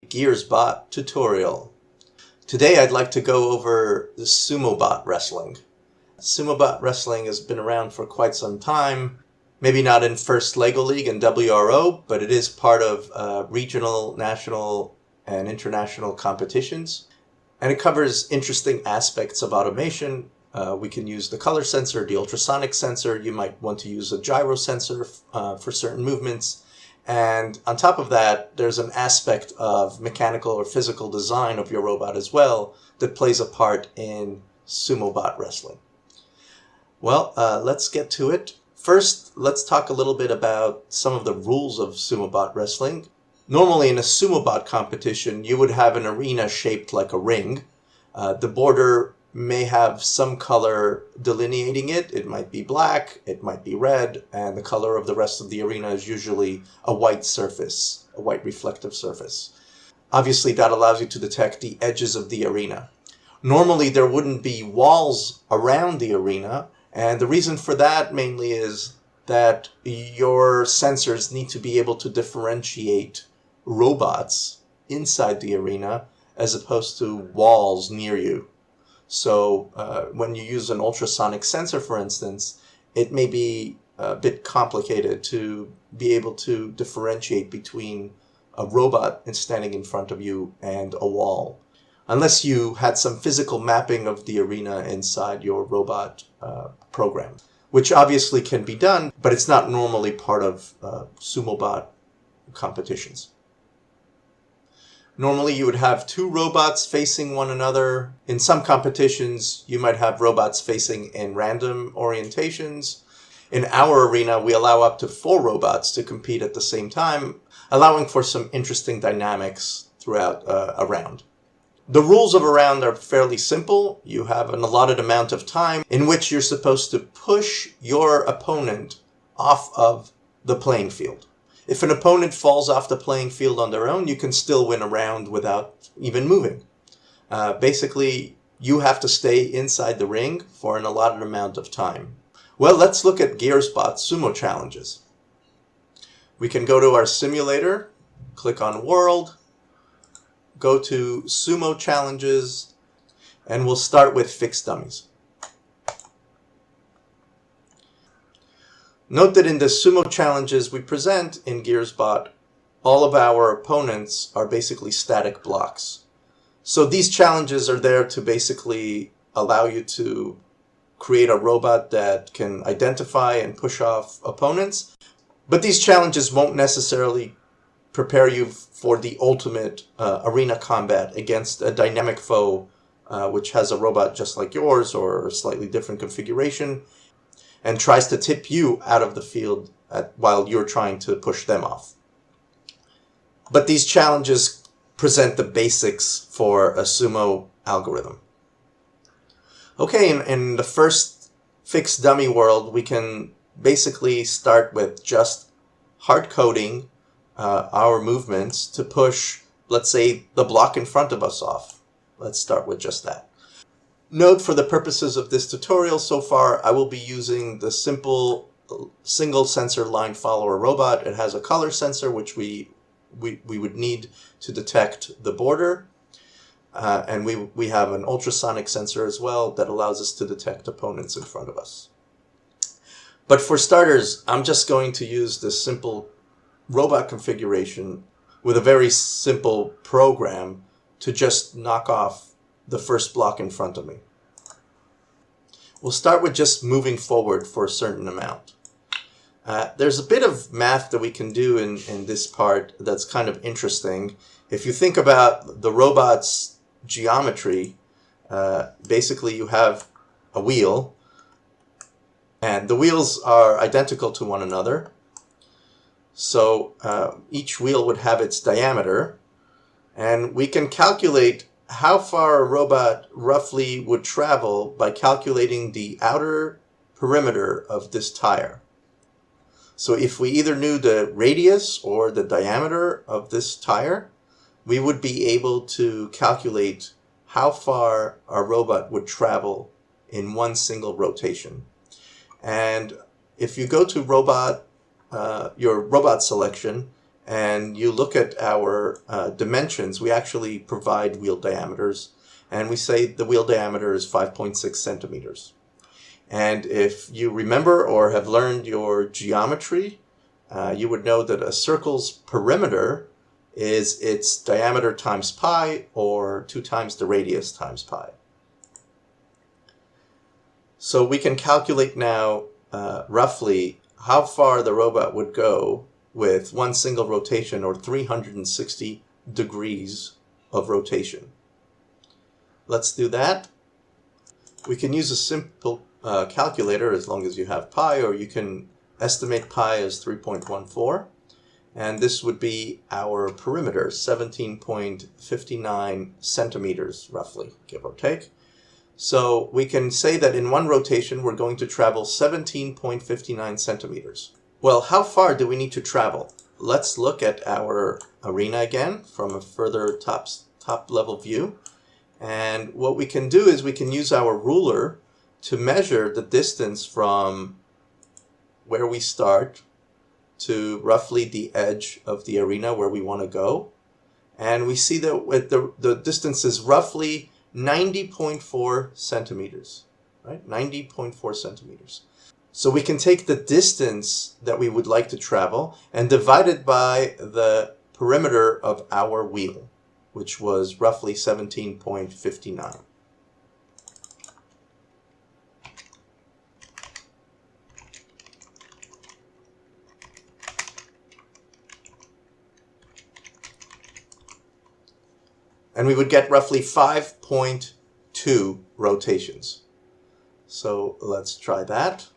GearsBot tutorial. Today I'd like to go over the Sumo bot wrestling. Sumo bot wrestling has been around for quite some time. Maybe not in First Lego League and WRO, but it is part of regional, national, and international competitions. And it covers interesting aspects of automation. We can use the color sensor, the ultrasonic sensor. You might want to use a gyro sensor for certain movements. And on top of that, there's an aspect of mechanical or physical design of your robot as well that plays a part in Sumo bot wrestling. Well, let's get to it. First, let's talk a little bit about some of the rules of Sumo bot wrestling. Normally in a Sumo bot competition, you would have an arena shaped like a ring. The border may have some color delineating it. It might be black, it might be red, and the color of the rest of the arena is usually a white surface, a white reflective surface. Obviously, that allows you to detect the edges of the arena. Normally, there wouldn't be walls around the arena, and the reason for that mainly is that your sensors need to be able to differentiate robots inside the arena as opposed to walls near you. So when you use an ultrasonic sensor, for instance, it may be a bit complicated to be able to differentiate between a robot standing in front of you and a wall, unless you had some physical mapping of the arena inside your robot program, which obviously can be done, but it's not normally part of Sumo bot competitions. Normally you would have two robots facing one another. In some competitions, you might have robots facing in random orientations. In our arena, we allow up to 4 robots to compete at the same time, allowing for some interesting dynamics throughout a round. The rules of a round are fairly simple. You have an allotted amount of time in which you're supposed to push your opponent off of the playing field. If an opponent falls off the playing field on their own, you can still win a round without even moving. Basically, you have to stay inside the ring for an allotted amount of time. Well, let's look at GearsBot Sumo challenges. We can go to our simulator, click on World, go to Sumo challenges, and we'll start with fixed dummies. Note that in the Sumo challenges we present in GearsBot, all of our opponents are basically static blocks. So these challenges are there to basically allow you to create a robot that can identify and push off opponents. But these challenges won't necessarily prepare you for the ultimate arena combat against a dynamic foe, which has a robot just like yours or a slightly different configuration, and tries to tip you out of the field while you're trying to push them off. But these challenges present the basics for a Sumo algorithm. Okay, in the first fixed dummy world, we can basically start with just hard coding our movements to push, let's say, the block in front of us off. Let's start with just that. Note, for the purposes of this tutorial so far, I will be using the simple single sensor line follower robot. It has a color sensor, which we would need to detect the border. And we have an ultrasonic sensor as well that allows us to detect opponents in front of us. But for starters, I'm just going to use this simple robot configuration with a very simple program to just knock off the first block in front of me. We'll start with just moving forward for a certain amount. There's a bit of math that we can do in this part that's kind of interesting. If you think about the robot's geometry, basically you have a wheel, and the wheels are identical to one another. So each wheel would have its diameter, and we can calculate how far a robot roughly would travel by calculating the outer perimeter of this tire. So if we either knew the radius or the diameter of this tire, we would be able to calculate how far our robot would travel in one single rotation. And if you go to your robot selection and you look at our dimensions, we actually provide wheel diameters, and we say the wheel diameter is 5.6 centimeters. And if you remember or have learned your geometry, you would know that a circle's perimeter is its diameter times pi, or 2 times the radius times pi. So we can calculate now roughly how far the robot would go with one single rotation, or 360 degrees of rotation. Let's do that. We can use a simple calculator as long as you have pi, or you can estimate pi as 3.14. And this would be our perimeter, 17.59 centimeters roughly, give or take. So we can say that in one rotation we're going to travel 17.59 centimeters. Well, how far do we need to travel? Let's look at our arena again from a further top level view. And what we can do is we can use our ruler to measure the distance from where we start to roughly the edge of the arena where we want to go. And we see that the distance is roughly 90.4 centimeters, right? 90.4 centimeters. So we can take the distance that we would like to travel and divide it by the perimeter of our wheel, which was roughly 17.59. And we would get roughly 5.2 rotations. So let's try that.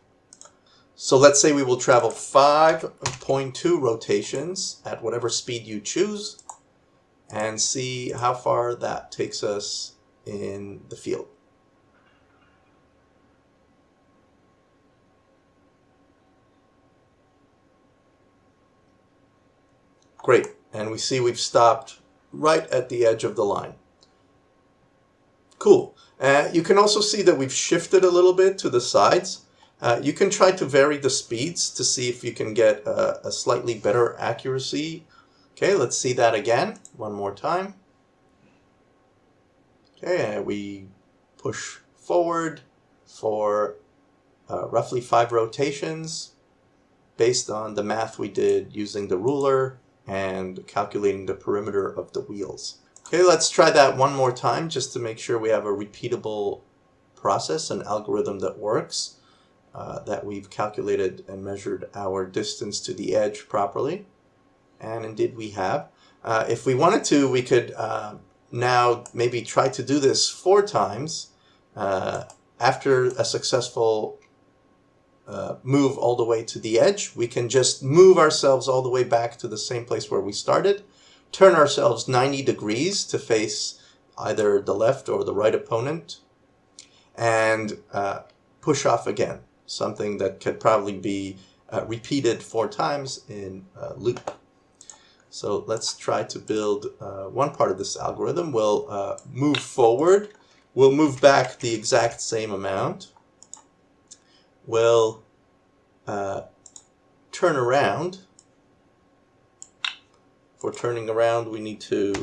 So let's say we will travel 5.2 rotations at whatever speed you choose, and see how far that takes us in the field. Great, and we see we've stopped right at the edge of the line. Cool. You can also see that we've shifted a little bit to the sides. You can try to vary the speeds to see if you can get a slightly better accuracy. Okay, let's see that again, one more time. Okay, and we push forward for roughly 5 rotations based on the math we did using the ruler and calculating the perimeter of the wheels. Okay, let's try that one more time just to make sure we have a repeatable process, an algorithm that works, that we've calculated and measured our distance to the edge properly. And indeed we have. If we wanted to, we could now maybe try to do this 4 times after a successful move all the way to the edge. We can just move ourselves all the way back to the same place where we started, turn ourselves 90 degrees to face either the left or the right opponent, and push off again, something that could probably be repeated 4 times in a loop. So let's try to build one part of this algorithm. We'll move forward. We'll move back the exact same amount. We'll turn around. For turning around, we need to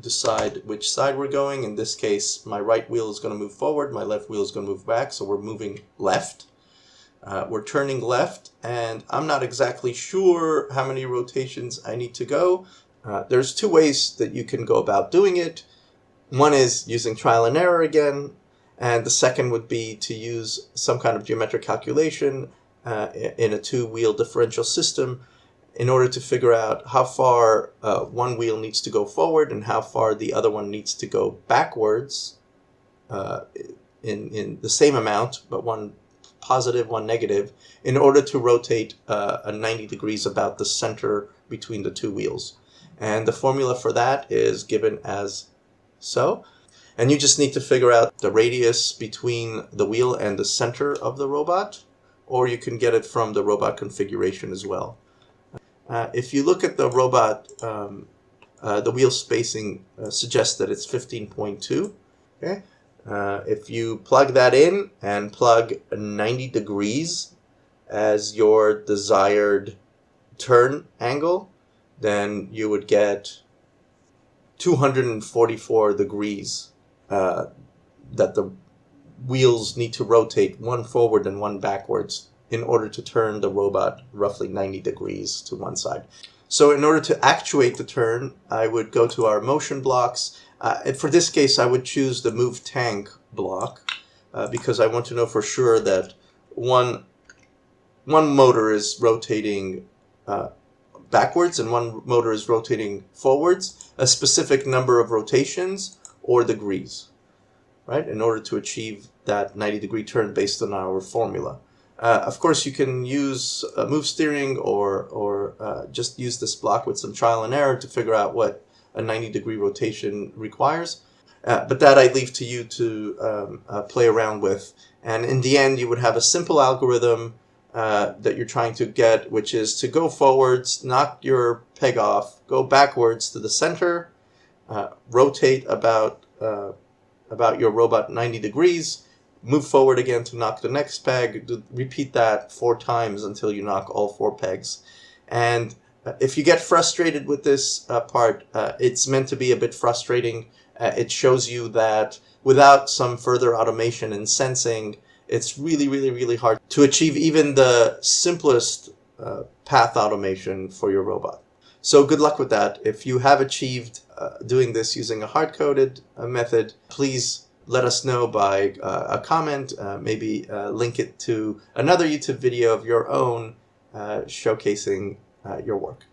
decide which side we're going. In this case, my right wheel is going to move forward, my left wheel is going to move back, so we're moving left. We're turning left, and I'm not exactly sure how many rotations I need to go. There's 2 ways that you can go about doing it. One is using trial and error again, and the second would be to use some kind of geometric calculation in a 2-wheel differential system in order to figure out how far one wheel needs to go forward and how far the other one needs to go backwards in the same amount, but one positive, one negative, in order to rotate 90 degrees about the center between the 2 wheels. And the formula for that is given as so. And you just need to figure out the radius between the wheel and the center of the robot, or you can get it from the robot configuration as well. If you look at the robot, the wheel spacing suggests that it's 15.2. Okay? If you plug that in and plug 90 degrees as your desired turn angle, then you would get 244 degrees that the wheels need to rotate, one forward and one backwards, in order to turn the robot roughly 90 degrees to one side. So in order to actuate the turn, I would go to our motion blocks. And for this case, I would choose the move tank block because I want to know for sure that one motor is rotating backwards and one motor is rotating forwards, a specific number of rotations or degrees, right, in order to achieve that 90-degree turn based on our formula. Of course, you can use move steering or just use this block with some trial and error to figure out what a 90-degree rotation requires. But that I leave to you to play around with. And in the end, you would have a simple algorithm that you're trying to get, which is to go forwards, knock your peg off, go backwards to the center, rotate about your robot 90 degrees, move forward again to knock the next peg, repeat that 4 times until you knock all 4 pegs. And if you get frustrated with this part, it's meant to be a bit frustrating. It shows you that without some further automation and sensing, it's really, really, really hard to achieve even the simplest path automation for your robot. So good luck with that. If you have achieved doing this using a hard-coded method, please let us know by a comment, maybe link it to another YouTube video of your own showcasing your work.